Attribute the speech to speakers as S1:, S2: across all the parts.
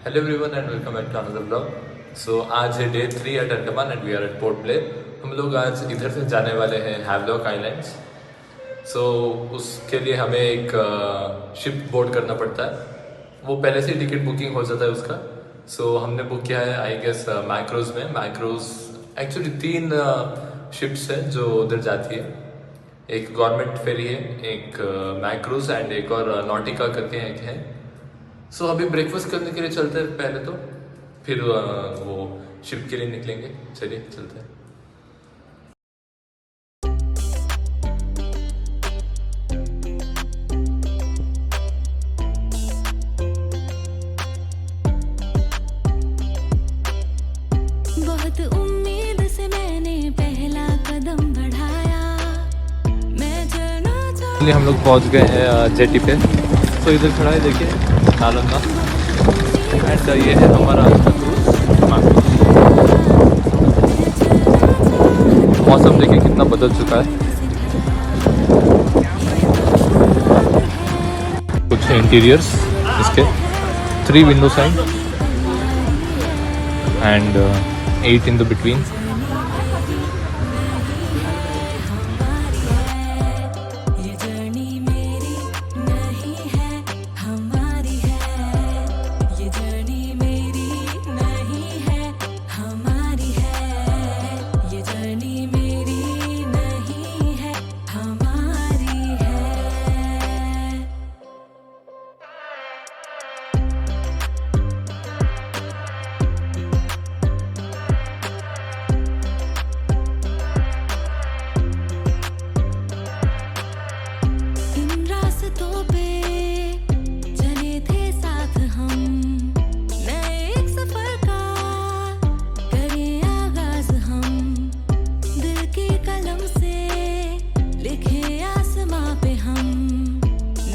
S1: Hello everyone and welcome back to another vlog. So आज है day 3 at Andaman and we are at Port Blair. हम लोग आज इधर से जाने वाले हैं हैवलॉक आइलैंड्स. सो उसके लिए हमें एक शिप बोर्ड करना पड़ता है. वो पहले से टिकट बुकिंग हो जाता है उसका. सो हमने बुक किया है आई गेस मैक्रोज में. मैक्रोज एक्चुअली 3 शिप्स हैं जो उधर जाती है. एक गवर्नमेंट फेरी है, एक मैक्रोज एंड एक और नॉटिका करके एक है. सो अभी ब्रेकफास्ट करने के लिए चलते हैं पहले तो, फिर वो शिप के लिए निकलेंगे. चलिए चलते हैं.
S2: बहुत उम्मीद से मैंने पहला कदम बढ़ाया. मैं चलना
S1: हम लोग पहुंच गए हैं जेटी पे. तो इधर खड़ा है देखिए नालंदा एंड ये है हमारा क्रूज. मौसम देखिए कितना बदल चुका है. कुछ इंटीरियर्स इसके 3 window side and 8 in the between.
S2: ये जर्नी मेरी नहीं है, हमारी है. ये जर्नी मेरी नहीं है, हमारी है. ये जर्नी मेरी नहीं है, हमारी है. इन रास्तों पे चले थे साथ हम, नए एक सफर का करें आगाज हम. दिल की कलम से लिखे आसमां पे हम,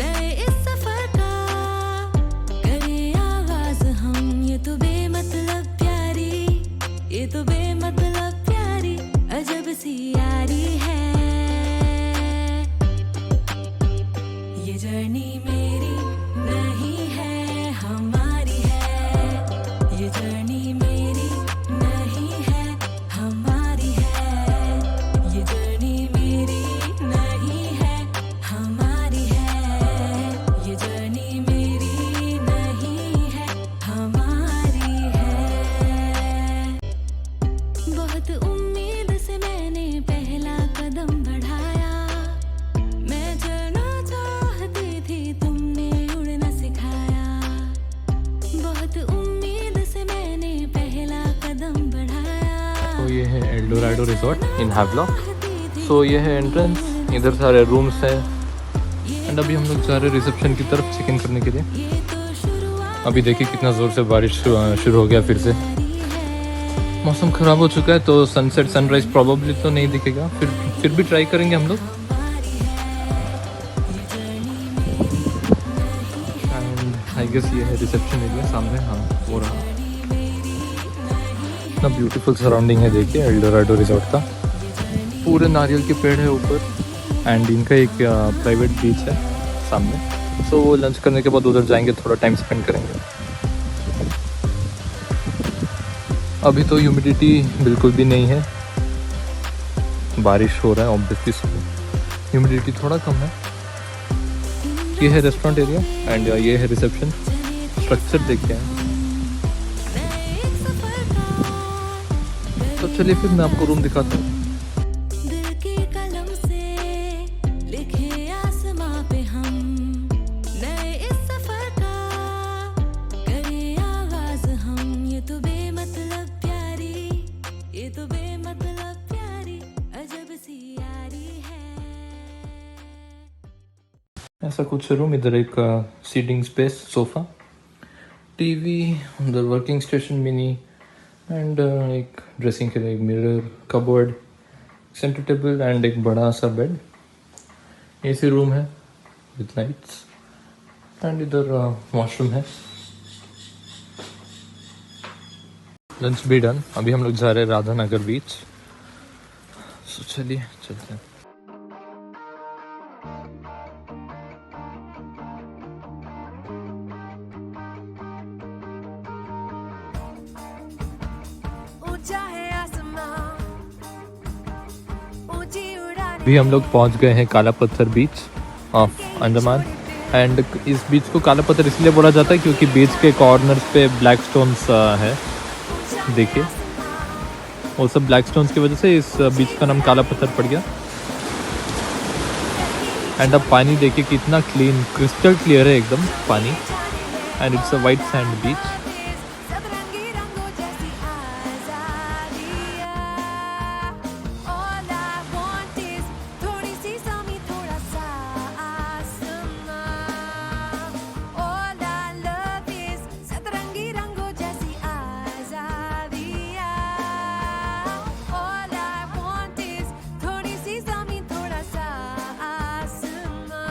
S2: नए इस सफर का करें आगाज हम. ये तो बेमतलब प्यारी, ये तो बेमतलब प्यारी अजब सी यारी है. ये जर्नी मेरी नहीं है, हमारी है. ये जर्नी मेरी नहीं है, हमारी है. ये जर्नी मेरी नहीं है, हमारी है. ये जर्नी मेरी नहीं है, हमारी है. बहुत उम्मीद से मैंने पहला कदम बढ़ाया. मैं चलना चाहती थी, तुमने उड़ना सिखाया. बहुत उम्मीद से मैंने पहला कदम बढ़ाया.
S1: तो ये है एल्डोराडो रिजॉर्ट इन हैवलॉक. सो ये है एंट्रेंस. इधर सारे रूम्स हैं एंड अभी हम लोग जा रहे हैं रिसेप्शन की तरफ चेक इन करने के लिए.
S2: ये तो शुरुआत
S1: अभी देखिए कितना ज़ोर से बारिश शुरू हो गया फिर से. मौसम ख़राब हो चुका है तो सनसेट सनराइज प्रॉबेबली तो नहीं दिखेगा. फिर भी ट्राई करेंगे हम लोग. एंड आई गेस ये है रिसेप्शन एरिया सामने. हाँ वो रहा. इतना ब्यूटीफुल सराउंडिंग है देखिए एल्डोराडो रिजॉर्ट का. पूरे नारियल के पेड़ है ऊपर एंड इनका एक प्राइवेट बीच है सामने. सो वो लंच करने के बाद उधर जाएंगे, थोड़ा टाइम स्पेंड करेंगे. अभी तो ह्यूमिडिटी बिल्कुल भी नहीं है. बारिश हो रहा है ऑब्वियसली, ह्यूमिडिटी थोड़ा कम है. ये है रेस्टोरेंट एरिया एंड ये है रिसेप्शन. स्ट्रक्चर देखते हैं. तो चलिए फिर मैं आपको रूम दिखाता हूँ.
S2: दिल की कलम से लिखे आसमां पे हम, नए इस सफर का करें आगाज हम. ये तो बेमतलब प्यारी, ये तो बेमतलब प्यारी अजब सी यारी है.
S1: ऐसा कुछ रूम. इधर एक सीटिंग स्पेस, सोफ़ा, टीवी, उधर वर्किंग स्टेशन मिनी एंड एक ड्रेसिंग के लिए एक mirror, cupboard, centre table and एक बड़ा सा बेड. एसी रूम है विद लाइट्स एंड इधर वॉशरूम है. लंच भी डन. अभी हम लोग जा रहे हैं राधानगर बीच. सो चलिए चलते हैं.
S2: चाहे आसमां ऊंची उड़ाने
S1: अभी हम लोग पहुंच गए हैं काला पत्थर बीच ऑफ अंडमान। एंड इस बीच को काला पत्थर इसलिए बोला जाता है क्योंकि बीच के कॉर्नर्स पे ब्लैक स्टोन्स है। देखिए वो सब ब्लैक स्टोन्स की वजह से इस बीच का नाम काला पत्थर पड़ गया। एंड अब पानी देखिए कितना क्लीन, क्रिस्टल क्लियर है एकदम पानी। And it's a white sand beach.
S2: सतरंगी रंगों जैसी आज़ादियाँ All I want is थोड़ी सी ज़मीं थोड़ा सा आसमां All I love is सतरंगी रंगों जैसी आज़ादियाँ All I want is थोड़ी सी ज़मीं थोड़ा सा आसमां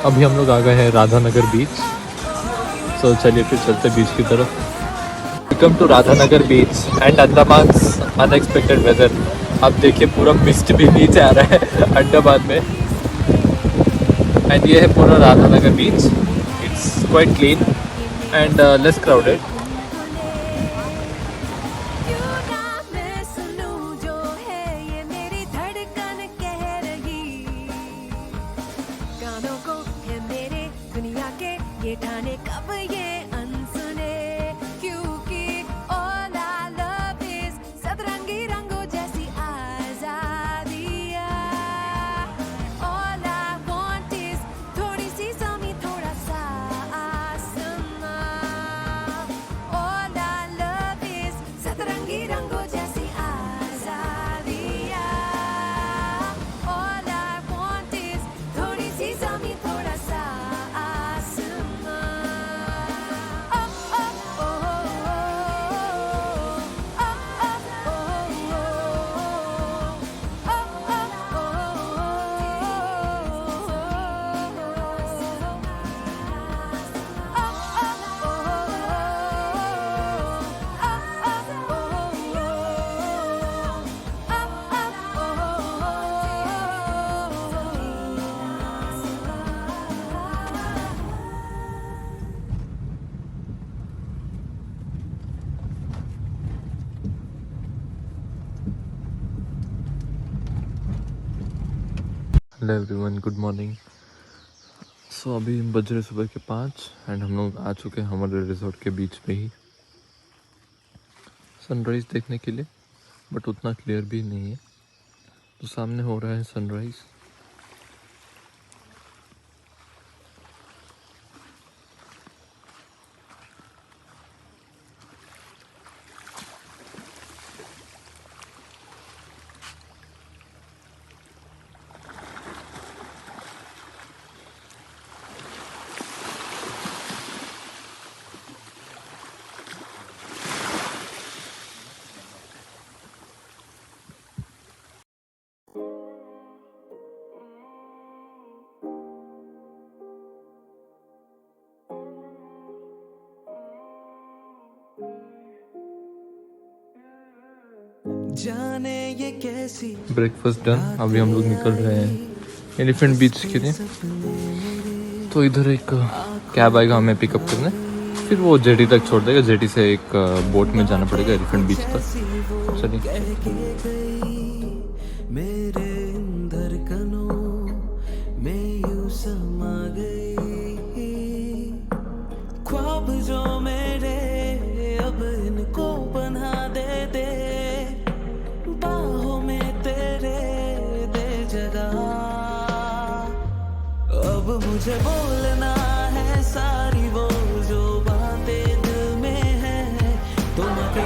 S1: अभी हम लोग आ गए हैं राधानगर बीच। सो चलिए फिर चलते बीच की तरफ। Welcome to Radhanagar beach and Andaman unexpected weather. अब देखिए पूरा मिस्ट भी नीचे आ रहा है अंडमान में। एंड ये है पूरा Radhanagar beach. It's quite clean and less crowded.
S2: क्यों ना मैं सुनूं जो है ये मेरी धड़कन कह रही कानों को है मेरे दुनिया के ये ठाने कब ये अनसुने क्योंकि all I love is सतरंगी रंगों जैसी आज़ादियाँ All I want is थोड़ी सी ज़मीं थोड़ा सा आसमां All I love is सतरंगी रंगों जैसी आज़ादियाँ All I want is थोड़ी सी ज़मीं थोड़ा सा आसमां
S1: हेलो एवरीवन, गुड मॉर्निंग। सो अभी बज रहे सुबह के 5 एंड हम लोग आ चुके हैं हमारे रिजॉर्ट के बीच में ही सनराइज़ देखने के लिए। बट उतना क्लियर भी नहीं है। तो सामने हो रहा है सनराइज़।
S3: जाने ये कैसी
S1: ब्रेकफास्ट डन। अभी हम लोग निकल रहे हैं एलिफेंट बीच के लिए। तो इधर एक कैब आएगा हमें पिकअप करने, फिर वो जेटी तक छोड़ देगा। जेटी से एक बोट में जाना पड़ेगा एलिफेंट बीच तक। चलिए।
S3: मेरे धड़कनों में यूं समा गई ख्वाब जो मेरे अब इनको बना दे बाहों में तेरे दे जगह। अब मुझे बोलना है सारी वो जो बातें दिल में है। तुम के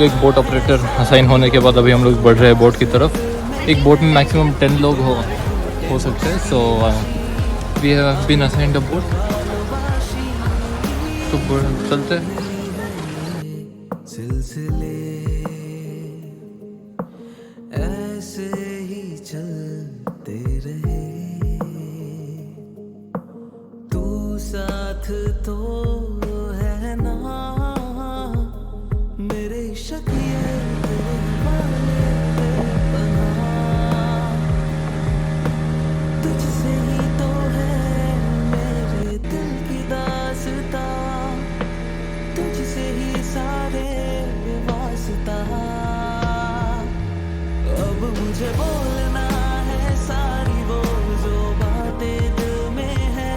S1: एक बोट ऑपरेटर असाइन होने के बाद अभी हम लोग बढ़ रहे हैं बोट की तरफ। एक बोट में मैक्सिमम 10 लोग हो सकते हैं। So we have been assigned a boat. तो चलते हैं।
S3: सिलसिले ऐसे ही चलते रहे तू साथ तो है ना मेरे शकीए वाले बना मुझे बोलना है सारी वो जो बातें दिल में है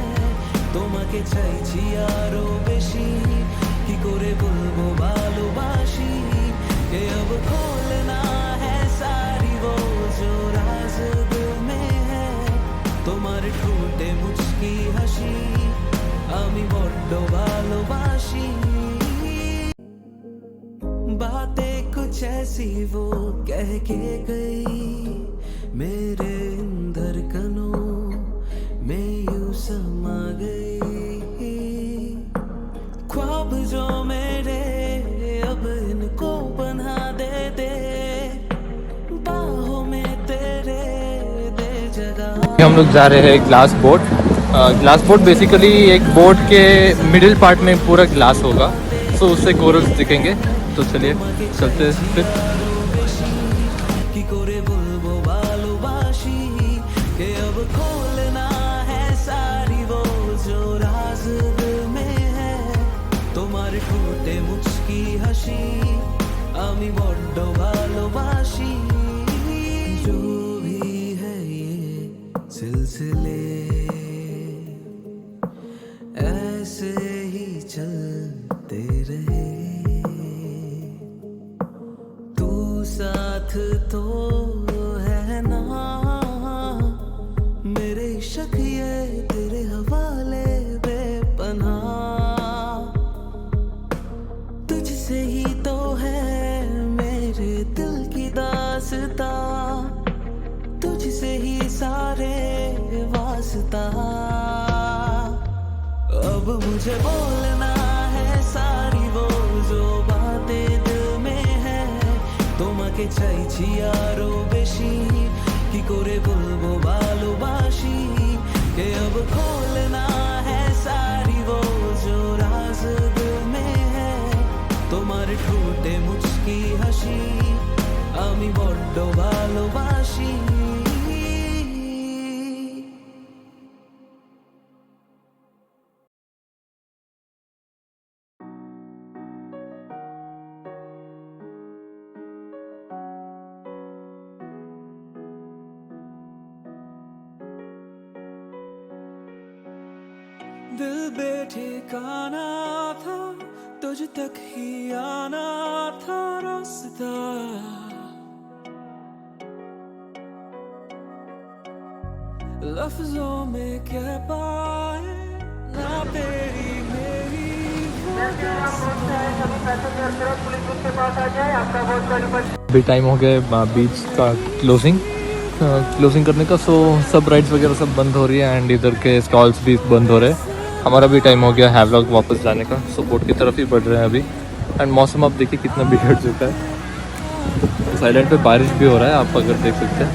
S3: তোমাকে চাইছি আরো বেশি কি করে বলবো ভালোবাসি ये अब खोलना है सारी वो जो राज दिल में है তোমার ঠোঁটে মুচকি হাসি আমি বড্ড ভালোবাসি बातें कुछ ऐसी वो कह के गई मेरे धड़कनों में यूं समा गई ख्वाब जो मेरे अब इनको बना दे बाहों में तेरे दे जगह
S4: हम लोग जा रहे हैं ग्लास बोट बेसिकली एक बोट के मिडिल पार्ट में पूरा ग्लास होगा, सो उससे कोरल्स दिखेंगे। तो चलिए चलते हैं फिर।
S3: কি করে বলবো ভালোবাসি কে अब खोलना है सारी वो जो राज दिल में है তোমার ঠোঁটে মুচকি হাসি আমি বড্ড ভালোবাসি जो भी है ये सिलसिले ऐसे ही चलते रहे साथ तो है ना मेरे शक ये तेरे हवाले बेपनाह तुझसे ही तो है मेरे दिल की दास्तां तुझसे ही सारे वास्ता अब मुझे बोलना है सारी वो जो बातें दिल में है তোমাকে চাইছি আরো বেশি কি করে বলবো ভালোবাসি কে अब खोलना है सारी वो जो राज दिल में है তোমার ঠোঁটে মুচকি হাসি আমি বড্ড ভালোবাসি दिल बेठिकाना था तुझ तक ही आना था रास्ता लफ्जों में कह पाए ना तेरी मेरी
S4: अभी टाइम हो गया बीच का क्लोजिंग करने का, सो सब राइड्स वगैरह सब बंद हो रही है एंड इधर के स्टॉल्स भी बंद हो रहे हैं। हमारा भी टाइम हो गया हैवलॉक वापस जाने का, सो बोट की तरफ ही बढ़ रहे हैं अभी। एंड मौसम आप देखिए कितना बिगड़ चुका है। साइलेंट पे बारिश भी हो रहा है, आप अगर देख सकते हैं।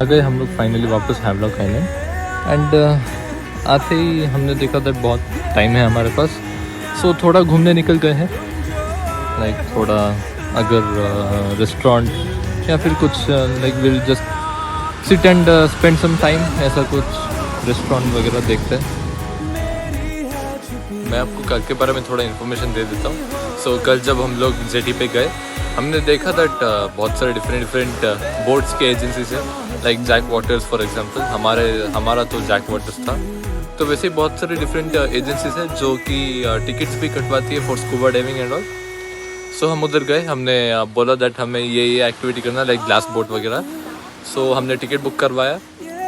S4: आ गए हम लोग फाइनली वापस हैवलॉक आइलैंड एंड आते ही हमने देखा था बहुत टाइम है हमारे पास, सो थोड़ा घूमने निकल गए हैं। लाइक थोड़ा अगर रेस्टोरेंट या फिर कुछ like will just sit and spend some time, ऐसा कुछ रेस्टोरेंट वगैरह देखते हैं।
S1: मैं आपको कल के बारे में थोड़ा इन्फॉर्मेशन दे देता हूँ। सो कल जब हम लोग जेटी पे गए, हमने देखा दैट बहुत सारे डिफरेंट बोट्स के एजेंसीज हैं, like Jack Waters for example. हमारा तो जैक वाटर्स था। तो वैसे ही बहुत सारे डिफरेंट एजेंसीज हैं जो कि टिकट्स भी कटवाती है for scuba diving and all. So हम उधर गए, हमने बोला दैट हमें ये एक्टिविटी करना, लाइक ग्लास बोट वगैरह। सो हमने टिकट बुक करवाया,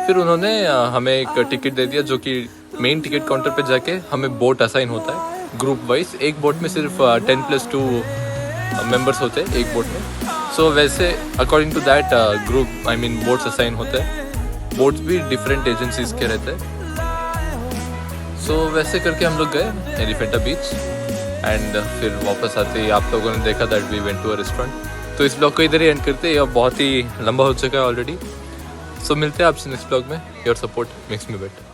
S1: फिर उन्होंने हमें एक टिकट दे दिया जो कि मेन टिकट काउंटर पे जाके हमें बोट असाइन होता है ग्रुप वाइज। एक बोट में सिर्फ 10+2 मेंबर्स होते हैं एक बोट में। सो वैसे according to that group boats assign होते हैं। बोट्स भी डिफरेंट एजेंसीज के रहते हैं। सो वैसे करके हम लोग गए एलिफेंटा बीच एंड फिर वापस आते ही आप लोगों ने देखा that we went to a restaurant. तो इस ब्लॉग को इधर ही एंड करते हैं, यह बहुत ही लंबा हो चुका है ऑलरेडी। सो मिलते हैं आपसे नेक्स्ट ब्लॉग में। Your support makes me better.